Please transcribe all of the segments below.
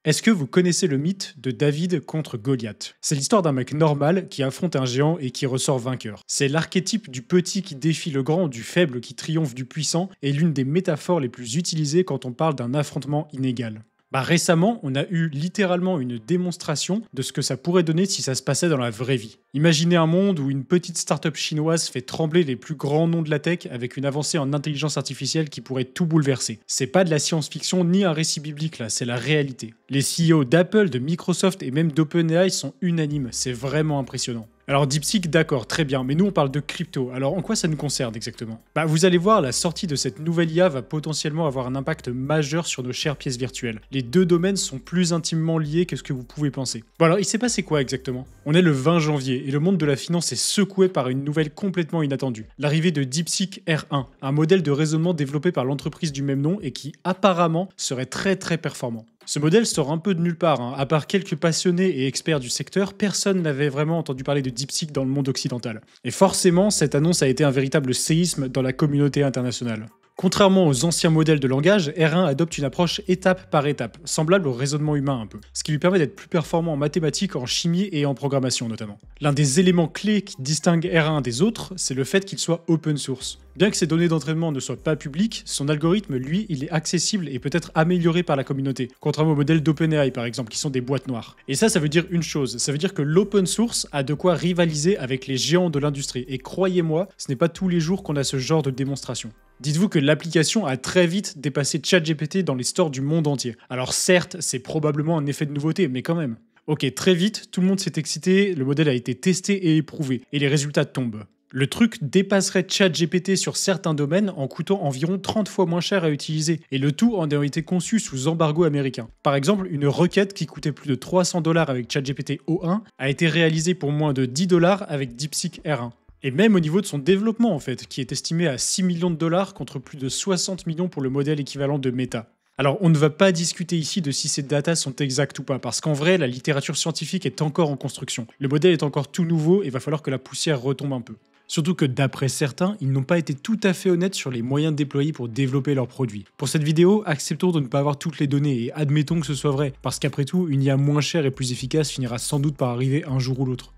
Est-ce que vous connaissez le mythe de David contre Goliath? C'est l'histoire d'un mec normal qui affronte un géant et qui ressort vainqueur. C'est l'archétype du petit qui défie le grand, du faible qui triomphe du puissant, et l'une des métaphores les plus utilisées quand on parle d'un affrontement inégal. Récemment, on a eu littéralement une démonstration de ce que ça pourrait donner si ça se passait dans la vraie vie. Imaginez un monde où une petite start-up chinoise fait trembler les plus grands noms de la tech avec une avancée en intelligence artificielle qui pourrait tout bouleverser. C'est pas de la science-fiction ni un récit biblique là, c'est la réalité. Les CEO d'Apple, de Microsoft et même d'OpenAI sont unanimes, c'est vraiment impressionnant. Alors DeepSeek, d'accord, très bien, mais nous on parle de crypto, alors en quoi ça nous concerne exactement? Vous allez voir, la sortie de cette nouvelle IA va potentiellement avoir un impact majeur sur nos chères pièces virtuelles. Les deux domaines sont plus intimement liés que ce que vous pouvez penser. Bon alors il s'est passé quoi exactement? On est le 20 janvier et le monde de la finance est secoué par une nouvelle complètement inattendue. L'arrivée de DeepSeek R1, un modèle de raisonnement développé par l'entreprise du même nom et qui apparemment serait très performant. Ce modèle sort un peu de nulle part, à part quelques passionnés et experts du secteur, personne n'avait vraiment entendu parler de DeepSeek dans le monde occidental. Et forcément, cette annonce a été un véritable séisme dans la communauté internationale. Contrairement aux anciens modèles de langage, R1 adopte une approche étape par étape, semblable au raisonnement humain un peu, ce qui lui permet d'être plus performant en mathématiques, en chimie et en programmation notamment. L'un des éléments clés qui distingue R1 des autres, c'est le fait qu'il soit open source. Bien que ses données d'entraînement ne soient pas publiques, son algorithme, lui, il est accessible et peut être amélioré par la communauté, contrairement aux modèles d'OpenAI par exemple, qui sont des boîtes noires. Et ça veut dire une chose, ça veut dire que l'open source a de quoi rivaliser avec les géants de l'industrie, et croyez-moi, ce n'est pas tous les jours qu'on a ce genre de démonstration. Dites-vous que l'application a très vite dépassé ChatGPT dans les stores du monde entier. Alors certes, c'est probablement un effet de nouveauté, mais quand même. Ok, très vite, tout le monde s'est excité, le modèle a été testé et éprouvé, et les résultats tombent. Le truc dépasserait ChatGPT sur certains domaines en coûtant environ 30 fois moins cher à utiliser, et le tout en ayant été conçu sous embargo américain. Par exemple, une requête qui coûtait plus de 300 $ avec ChatGPT O1 a été réalisée pour moins de 10 $ avec DeepSeek R1. Et même au niveau de son développement en fait, qui est estimé à 6 millions de dollars contre plus de 60 millions pour le modèle équivalent de Meta. Alors on ne va pas discuter ici de si ces datas sont exactes ou pas, parce qu'en vrai la littérature scientifique est encore en construction. Le modèle est encore tout nouveau et va falloir que la poussière retombe un peu. Surtout que d'après certains, ils n'ont pas été tout à fait honnêtes sur les moyens déployés pour développer leurs produits. Pour cette vidéo, acceptons de ne pas avoir toutes les données et admettons que ce soit vrai, parce qu'après tout, une IA moins chère et plus efficace finira sans doute par arriver un jour ou l'autre.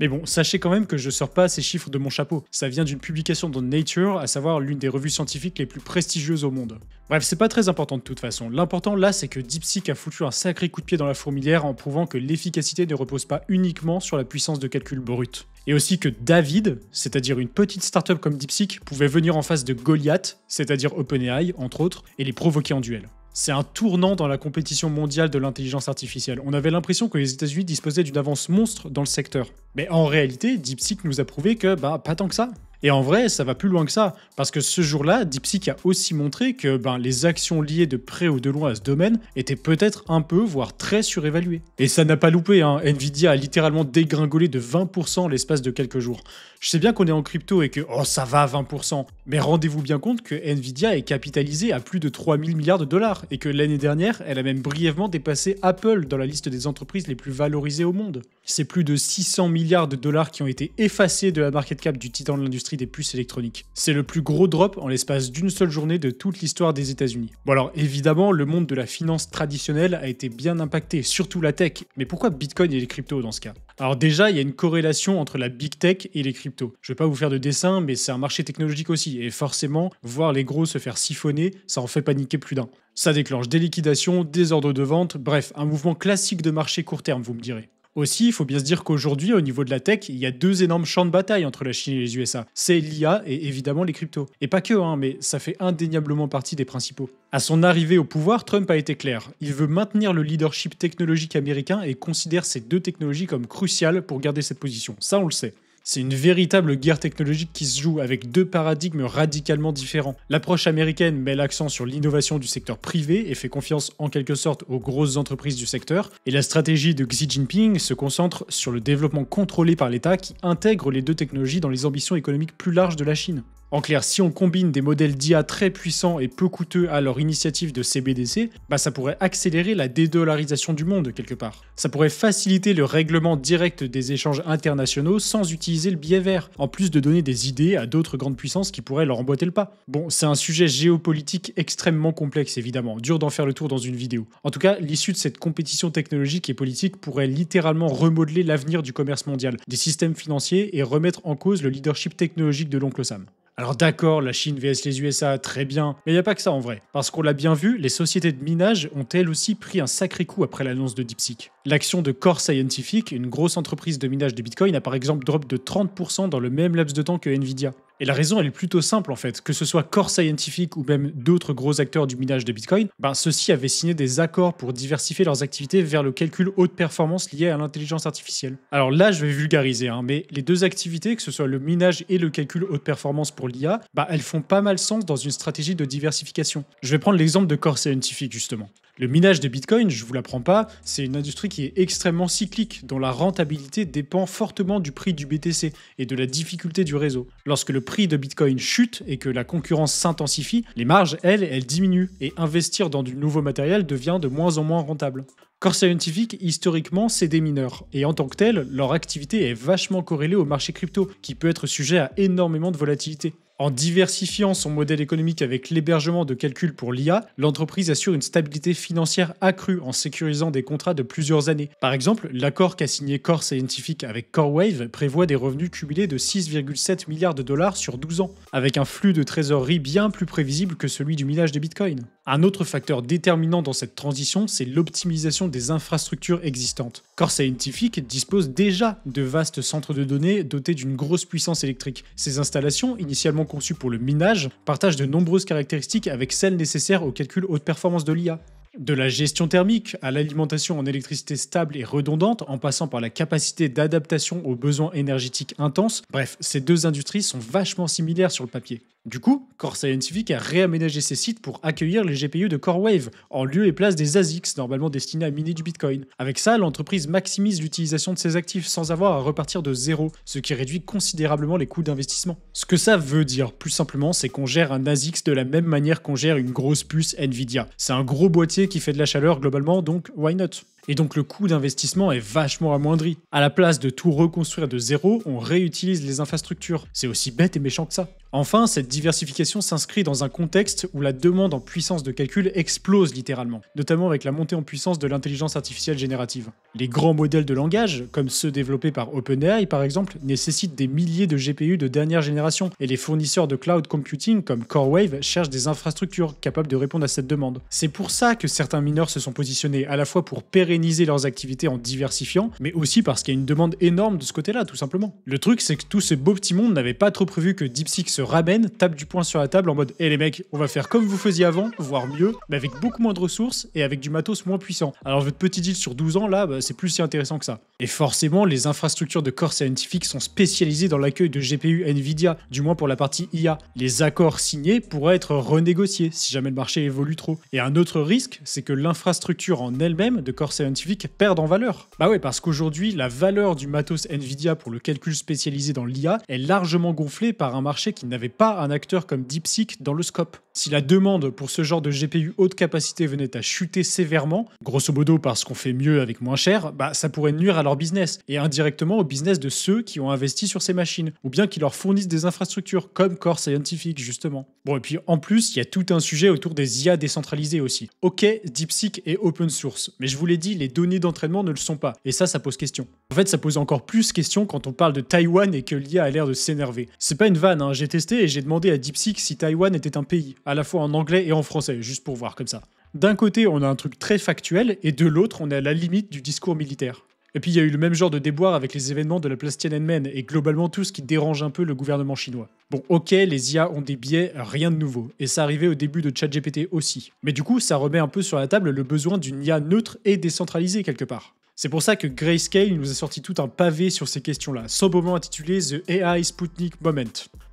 Mais bon, sachez quand même que je sors pas ces chiffres de mon chapeau. Ça vient d'une publication dans Nature, à savoir l'une des revues scientifiques les plus prestigieuses au monde. Bref, c'est pas très important de toute façon. L'important là, c'est que DeepSeek a foutu un sacré coup de pied dans la fourmilière en prouvant que l'efficacité ne repose pas uniquement sur la puissance de calcul brute. Et aussi que David, c'est-à-dire une petite startup comme DeepSeek, pouvait venir en face de Goliath, c'est-à-dire OpenAI entre autres, et les provoquer en duel. C'est un tournant dans la compétition mondiale de l'intelligence artificielle. On avait l'impression que les États-Unis disposaient d'une avance monstre dans le secteur. Mais en réalité, DeepSeek nous a prouvé que, pas tant que ça. Et en vrai, ça va plus loin que ça, parce que ce jour-là, DeepSeek a aussi montré que les actions liées de près ou de loin à ce domaine étaient peut-être un peu, voire très surévaluées. Et ça n'a pas loupé, Nvidia a littéralement dégringolé de 20% en l'espace de quelques jours. Je sais bien qu'on est en crypto et que, ça va 20%, mais rendez-vous bien compte que Nvidia est capitalisée à plus de 3000 milliards de dollars, et que l'année dernière, elle a même brièvement dépassé Apple dans la liste des entreprises les plus valorisées au monde. C'est plus de 600 milliards de dollars qui ont été effacés de la market cap du titan de l'industrie des puces électroniques. C'est le plus gros drop en l'espace d'une seule journée de toute l'histoire des États-Unis. Bon alors évidemment, le monde de la finance traditionnelle a été bien impacté, surtout la tech. Mais pourquoi Bitcoin et les cryptos dans ce cas? Alors déjà, il y a une corrélation entre la big tech et les cryptos. Je vais pas vous faire de dessin, mais c'est un marché technologique aussi, et forcément, voir les gros se faire siphonner, ça en fait paniquer plus d'un. Ça déclenche des liquidations, des ordres de vente, bref, un mouvement classique de marché court terme, vous me direz. Aussi, il faut bien se dire qu'aujourd'hui, au niveau de la tech, il y a deux énormes champs de bataille entre la Chine et les USA. C'est l'IA et évidemment les cryptos. Et pas que, mais ça fait indéniablement partie des principaux. À son arrivée au pouvoir, Trump a été clair. Il veut maintenir le leadership technologique américain et considère ces deux technologies comme cruciales pour garder cette position. Ça, on le sait. C'est une véritable guerre technologique qui se joue avec deux paradigmes radicalement différents. L'approche américaine met l'accent sur l'innovation du secteur privé et fait confiance en quelque sorte aux grosses entreprises du secteur. Et la stratégie de Xi Jinping se concentre sur le développement contrôlé par l'État qui intègre les deux technologies dans les ambitions économiques plus larges de la Chine. En clair, si on combine des modèles d'IA très puissants et peu coûteux à leur initiative de CBDC, ça pourrait accélérer la dédollarisation du monde quelque part. Ça pourrait faciliter le règlement direct des échanges internationaux sans utiliser le billet vert, en plus de donner des idées à d'autres grandes puissances qui pourraient leur emboîter le pas. Bon, c'est un sujet géopolitique extrêmement complexe évidemment, dur d'en faire le tour dans une vidéo. En tout cas, l'issue de cette compétition technologique et politique pourrait littéralement remodeler l'avenir du commerce mondial, des systèmes financiers et remettre en cause le leadership technologique de l'oncle Sam. Alors d'accord, la Chine vs les USA, très bien, mais il n'y a pas que ça en vrai. Parce qu'on l'a bien vu, les sociétés de minage ont elles aussi pris un sacré coup après l'annonce de DeepSeek. L'action de Core Scientific, une grosse entreprise de minage de Bitcoin, a par exemple drop de 30% dans le même laps de temps que Nvidia. Et la raison elle est plutôt simple en fait, que ce soit Core Scientific ou même d'autres gros acteurs du minage de Bitcoin, ceux-ci avaient signé des accords pour diversifier leurs activités vers le calcul haute performance lié à l'intelligence artificielle. Alors là je vais vulgariser, mais les deux activités, que ce soit le minage et le calcul haute performance pour l'IA, elles font pas mal sens dans une stratégie de diversification. Je vais prendre l'exemple de Core Scientific justement. Le minage de Bitcoin, je vous l'apprends pas, c'est une industrie qui est extrêmement cyclique, dont la rentabilité dépend fortement du prix du BTC et de la difficulté du réseau. Lorsque le prix de Bitcoin chute et que la concurrence s'intensifie, les marges, elles diminuent et investir dans du nouveau matériel devient de moins en moins rentable. Core Scientific, historiquement, c'est des mineurs, et en tant que tel, leur activité est vachement corrélée au marché crypto, qui peut être sujet à énormément de volatilité. En diversifiant son modèle économique avec l'hébergement de calcul pour l'IA, l'entreprise assure une stabilité financière accrue en sécurisant des contrats de plusieurs années. Par exemple, l'accord qu'a signé Core Scientific avec CoreWave prévoit des revenus cumulés de 6,7 milliards de dollars sur 12 ans, avec un flux de trésorerie bien plus prévisible que celui du minage de Bitcoin. Un autre facteur déterminant dans cette transition, c'est l'optimisation des infrastructures existantes. Core Scientific dispose déjà de vastes centres de données dotés d'une grosse puissance électrique. Ces installations, initialement conçues pour le minage, partagent de nombreuses caractéristiques avec celles nécessaires au calcul haute performance de l'IA. De la gestion thermique à l'alimentation en électricité stable et redondante, en passant par la capacité d'adaptation aux besoins énergétiques intenses, bref, ces deux industries sont vachement similaires sur le papier. Du coup, Core Scientific a réaménagé ses sites pour accueillir les GPU de CoreWave, en lieu et place des ASICs, normalement destinés à miner du Bitcoin. Avec ça, l'entreprise maximise l'utilisation de ses actifs sans avoir à repartir de zéro, ce qui réduit considérablement les coûts d'investissement. Ce que ça veut dire, plus simplement, c'est qu'on gère un ASICs de la même manière qu'on gère une grosse puce Nvidia. C'est un gros boîtier qui fait de la chaleur globalement, donc why not ? Et donc le coût d'investissement est vachement amoindri. À la place de tout reconstruire de zéro, on réutilise les infrastructures. C'est aussi bête et méchant que ça. Enfin, cette diversification s'inscrit dans un contexte où la demande en puissance de calcul explose littéralement, notamment avec la montée en puissance de l'intelligence artificielle générative. Les grands modèles de langage, comme ceux développés par OpenAI par exemple, nécessitent des milliers de GPU de dernière génération, et les fournisseurs de cloud computing comme CoreWave cherchent des infrastructures capables de répondre à cette demande. C'est pour ça que certains mineurs se sont positionnés à la fois pour pérenniser leurs activités en diversifiant, mais aussi parce qu'il y a une demande énorme de ce côté-là, tout simplement. Le truc, c'est que tout ce beau petit monde n'avait pas trop prévu que DeepSeek se ramène, tape du poing sur la table en mode les mecs, on va faire comme vous faisiez avant, voire mieux, mais avec beaucoup moins de ressources et avec du matos moins puissant. Alors votre petit deal sur 12 ans, là, c'est plus si intéressant que ça. Et forcément, les infrastructures de Core Scientific sont spécialisées dans l'accueil de GPU Nvidia, du moins pour la partie IA. Les accords signés pourraient être renégociés si jamais le marché évolue trop. Et un autre risque, c'est que l'infrastructure en elle-même de Core Scientific perde en valeur. Bah ouais, parce qu'aujourd'hui, la valeur du matos Nvidia pour le calcul spécialisé dans l'IA est largement gonflée par un marché qui n'avait pas un acteur comme DeepSeek dans le scope. Si la demande pour ce genre de GPU haute capacité venait à chuter sévèrement, grosso modo parce qu'on fait mieux avec moins cher, ça pourrait nuire à leur business, et indirectement au business de ceux qui ont investi sur ces machines, ou bien qui leur fournissent des infrastructures, comme Core Scientific justement. Bon, et puis en plus, il y a tout un sujet autour des IA décentralisées aussi. Ok, DeepSeek est open source, mais je vous l'ai dit, les données d'entraînement ne le sont pas, et ça pose question. En fait, ça pose encore plus question quand on parle de Taïwan et que l'IA a l'air de s'énerver. C'est pas une vanne, j'ai testé et j'ai demandé à DeepSeek si Taïwan était un pays, à la fois en anglais et en français, juste pour voir comme ça. D'un côté, on a un truc très factuel, et de l'autre, on est à la limite du discours militaire. Et puis il y a eu le même genre de déboire avec les événements de la place Tiananmen et globalement tout ce qui dérange un peu le gouvernement chinois. Bon, ok, les IA ont des biais, rien de nouveau, et ça arrivait au début de ChatGPT aussi. Mais du coup, ça remet un peu sur la table le besoin d'une IA neutre et décentralisée quelque part. C'est pour ça que Grayscale nous a sorti tout un pavé sur ces questions-là, sobrement intitulé The AI Sputnik Moment.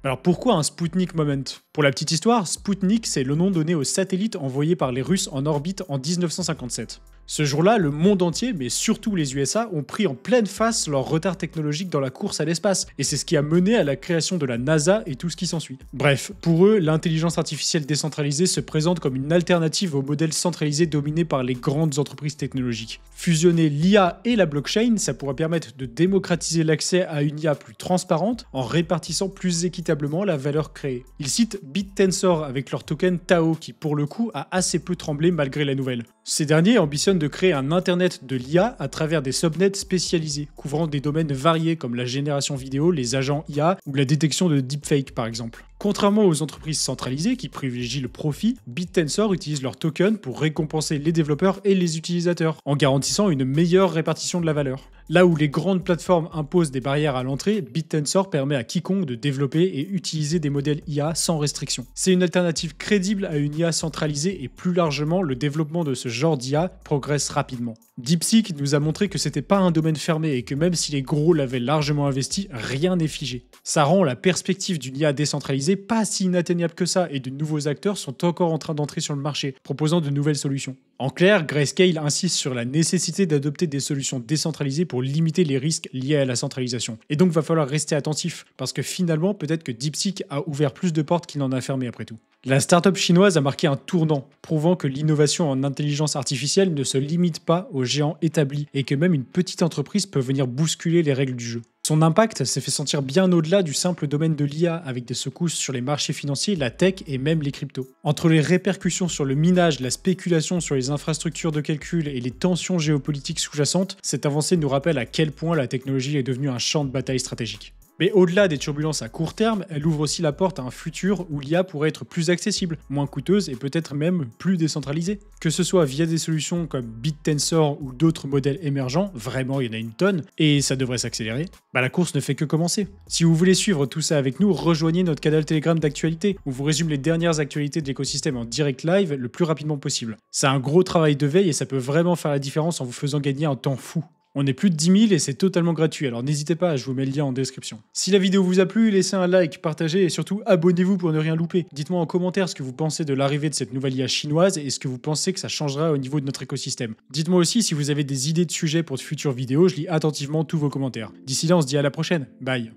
Alors pourquoi un Sputnik Moment ? Pour la petite histoire, Spoutnik, c'est le nom donné au satellite envoyé par les Russes en orbite en 1957. Ce jour-là, le monde entier, mais surtout les USA, ont pris en pleine face leur retard technologique dans la course à l'espace, et c'est ce qui a mené à la création de la NASA et tout ce qui s'ensuit. Bref, pour eux, l'intelligence artificielle décentralisée se présente comme une alternative au modèle centralisé dominé par les grandes entreprises technologiques. Fusionner l'IA et la blockchain, ça pourrait permettre de démocratiser l'accès à une IA plus transparente en répartissant plus équitablement la valeur créée. Ils citent BitTensor avec leur token Tao qui, pour le coup, a assez peu tremblé malgré la nouvelle. Ces derniers ambitionnent de créer un internet de l'IA à travers des subnets spécialisés, couvrant des domaines variés comme la génération vidéo, les agents IA ou la détection de deepfake par exemple. Contrairement aux entreprises centralisées qui privilégient le profit, BitTensor utilise leurs tokens pour récompenser les développeurs et les utilisateurs, en garantissant une meilleure répartition de la valeur. Là où les grandes plateformes imposent des barrières à l'entrée, BitTensor permet à quiconque de développer et utiliser des modèles IA sans restriction. C'est une alternative crédible à une IA centralisée et plus largement, le développement de ce genre d'IA progresse rapidement. DeepSeek nous a montré que c'était pas un domaine fermé et que même si les gros l'avaient largement investi, rien n'est figé. Ça rend la perspective d'une IA décentralisée pas si inatteignable que ça et de nouveaux acteurs sont encore en train d'entrer sur le marché, proposant de nouvelles solutions. En clair, Grayscale insiste sur la nécessité d'adopter des solutions décentralisées pour limiter les risques liés à la centralisation. Et donc va falloir rester attentif, parce que finalement peut-être que DeepSeek a ouvert plus de portes qu'il n'en a fermé après tout. La startup chinoise a marqué un tournant, prouvant que l'innovation en intelligence artificielle ne se limite pas aux géants établis et que même une petite entreprise peut venir bousculer les règles du jeu. Son impact s'est fait sentir bien au-delà du simple domaine de l'IA, avec des secousses sur les marchés financiers, la tech et même les cryptos. Entre les répercussions sur le minage, la spéculation sur les infrastructures de calcul et les tensions géopolitiques sous-jacentes, cette avancée nous rappelle à quel point la technologie est devenue un champ de bataille stratégique. Mais au-delà des turbulences à court terme, elle ouvre aussi la porte à un futur où l'IA pourrait être plus accessible, moins coûteuse et peut-être même plus décentralisée. Que ce soit via des solutions comme BitTensor ou d'autres modèles émergents, vraiment il y en a une tonne, et ça devrait s'accélérer, la course ne fait que commencer. Si vous voulez suivre tout ça avec nous, rejoignez notre canal Telegram d'actualité, où vous résume les dernières actualités de l'écosystème en direct live le plus rapidement possible. C'est un gros travail de veille et ça peut vraiment faire la différence en vous faisant gagner un temps fou. On est plus de 10 000 et c'est totalement gratuit, alors n'hésitez pas, je vous mets le lien en description. Si la vidéo vous a plu, laissez un like, partagez et surtout abonnez-vous pour ne rien louper. Dites-moi en commentaire ce que vous pensez de l'arrivée de cette nouvelle IA chinoise et ce que vous pensez que ça changera au niveau de notre écosystème. Dites-moi aussi si vous avez des idées de sujets pour de futures vidéos, je lis attentivement tous vos commentaires. D'ici là, on se dit à la prochaine, bye.